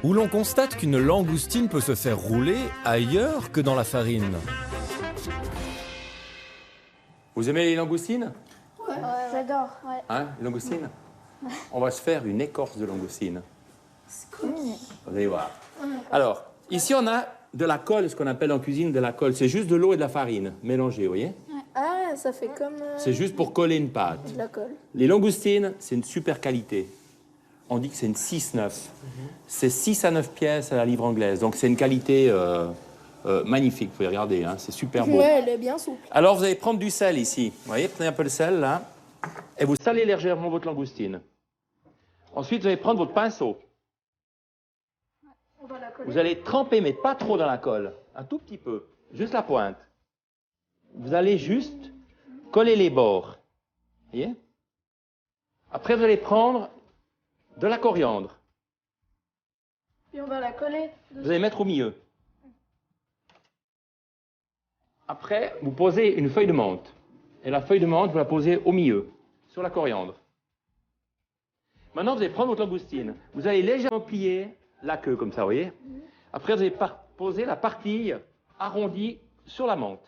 où l'on constate qu'une langoustine peut se faire rouler ailleurs que dans la farine. Vous aimez les langoustines? Ouais, j'adore. Ouais. Hein, les langoustines? On va se faire une écorce de langoustine. Vous allez voir. Alors, ici, on a de la colle, ce qu'on appelle en cuisine de la colle. C'est juste de l'eau et de la farine mélangées, vous voyez? Ah, ça fait comme C'est juste pour coller une pâte. de la colle. Les langoustines, c'est une super qualité. On dit que c'est une 6-9. C'est 6 à 9 pièces à la livre anglaise. Donc, c'est une qualité magnifique. Vous pouvez regarder, hein, c'est super beau. Ouais, elle est bien souple. Alors, vous allez prendre du sel ici. Vous voyez, prenez un peu de sel, là. Et vous salez légèrement votre langoustine. Ensuite, vous allez prendre votre pinceau. On va la coller. Vous allez tremper, mais pas trop dans la colle. Un tout petit peu. Juste la pointe. Vous allez juste coller les bords. Vous voyez? Après, vous allez prendre de la coriandre. Puis on va la coller. Vous allez mettre au milieu. Après, vous posez une feuille de menthe. Et la feuille de menthe, vous la posez au milieu, sur la coriandre. Maintenant, vous allez prendre votre langoustine. Vous allez légèrement plier la queue, comme ça, vous voyez? Après, vous allez poser la partie arrondie sur la menthe.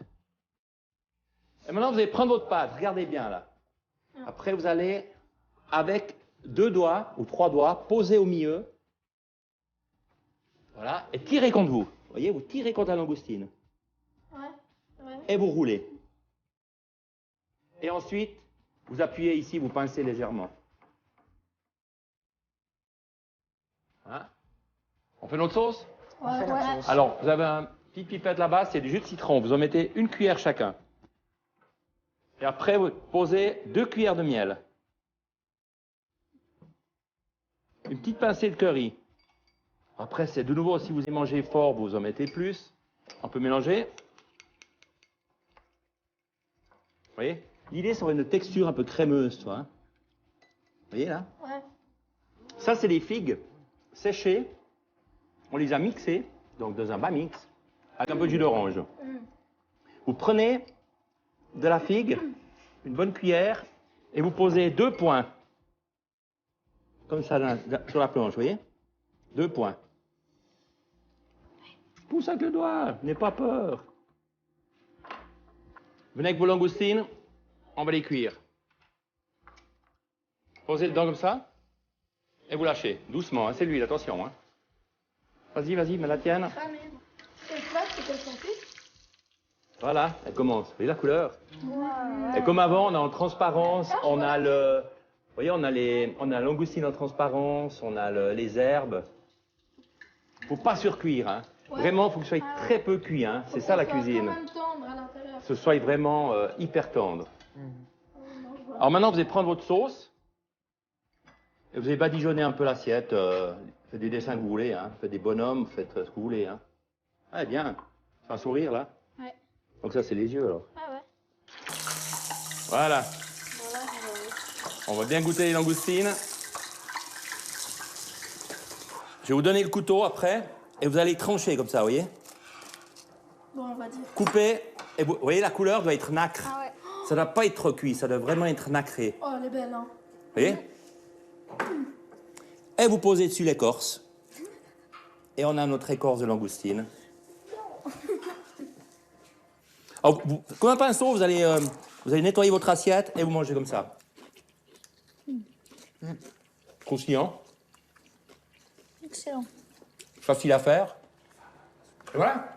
Et maintenant, vous allez prendre votre pâte. Regardez bien, là. Après, vous allez, avec 2 doigts ou 3 doigts, poser au milieu. Voilà. Et tirez contre vous. Vous voyez, vous tirez contre la langoustine. Ouais. Et vous roulez. Et ensuite, vous appuyez ici, vous pincez légèrement. Hein? On fait notre sauce? Ouais. Alors, vous avez une petite pipette là-bas, c'est du jus de citron. Vous en mettez une cuillère chacun. Et après, vous posez 2 cuillères de miel. Une petite pincée de curry. Après, c'est de nouveau, si vous y mangez fort, vous en mettez plus. On peut mélanger. Vous voyez? L'idée, c'est une texture un peu crémeuse, toi. Hein? Vous voyez, là? Ouais. Ça, c'est des figues séchées. On les a mixées, donc dans un bas mix, avec un peu de jus d'orange. Vous prenez de la figue, une bonne cuillère, et vous posez 2 points. Comme ça, sur la planche, vous voyez? 2 points. Pousse avec le doigt, n'aie pas peur. Venez avec vos langoustines, on va les cuire. Posez dedans comme ça, et vous lâchez, doucement, hein, c'est l'huile, attention. Hein. Vas-y, mets la tienne. Ah, mais cette pâte, c'est qu'elle s'en fiche. Voilà, elle commence. Vous voyez la couleur? Ouais. Et comme avant, on a en transparence, on a le... Vous voyez, on a la langoustine en transparence, on a les herbes. Faut pas surcuire, hein. Ouais. Vraiment, il faut que ce soit très peu cuit, hein. C'est ça la cuisine. Quand même tendre à l'intérieur. Que ce soit vraiment hyper tendre. Alors maintenant, vous allez prendre votre sauce et vous allez badigeonner un peu l'assiette. Faites des dessins que vous voulez, hein. Faites des bonhommes, faites ce que vous voulez, hein. Ah, bien. C'est un sourire, là. Ouais. Donc ça, c'est les yeux, alors. Ah ouais. Voilà. Voilà, On va bien goûter les langoustines. Je vais vous donner le couteau après et vous allez trancher comme ça, vous voyez? Bon, on va dire. Couper. Et vous voyez, la couleur doit être nacre. Ah ouais. Ça ne doit pas être trop cuit, ça doit vraiment être nacré. Oh, elle est belle, hein. Vous voyez? Et vous posez dessus l'écorce. Et on a notre écorce de langoustine. Alors, comme un pinceau, vous allez nettoyer votre assiette et vous mangez comme ça. Croustillant. Excellent. Facile à faire. Et voilà.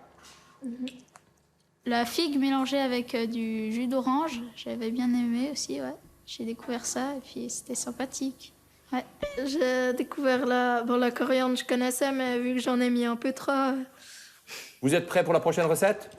La figue mélangée avec du jus d'orange, j'avais bien aimé aussi, ouais. J'ai découvert ça et puis c'était sympathique. Ouais. J'ai découvert la coriandre, je connaissais, mais vu que j'en ai mis un peu trop. Vous êtes prêts pour la prochaine recette?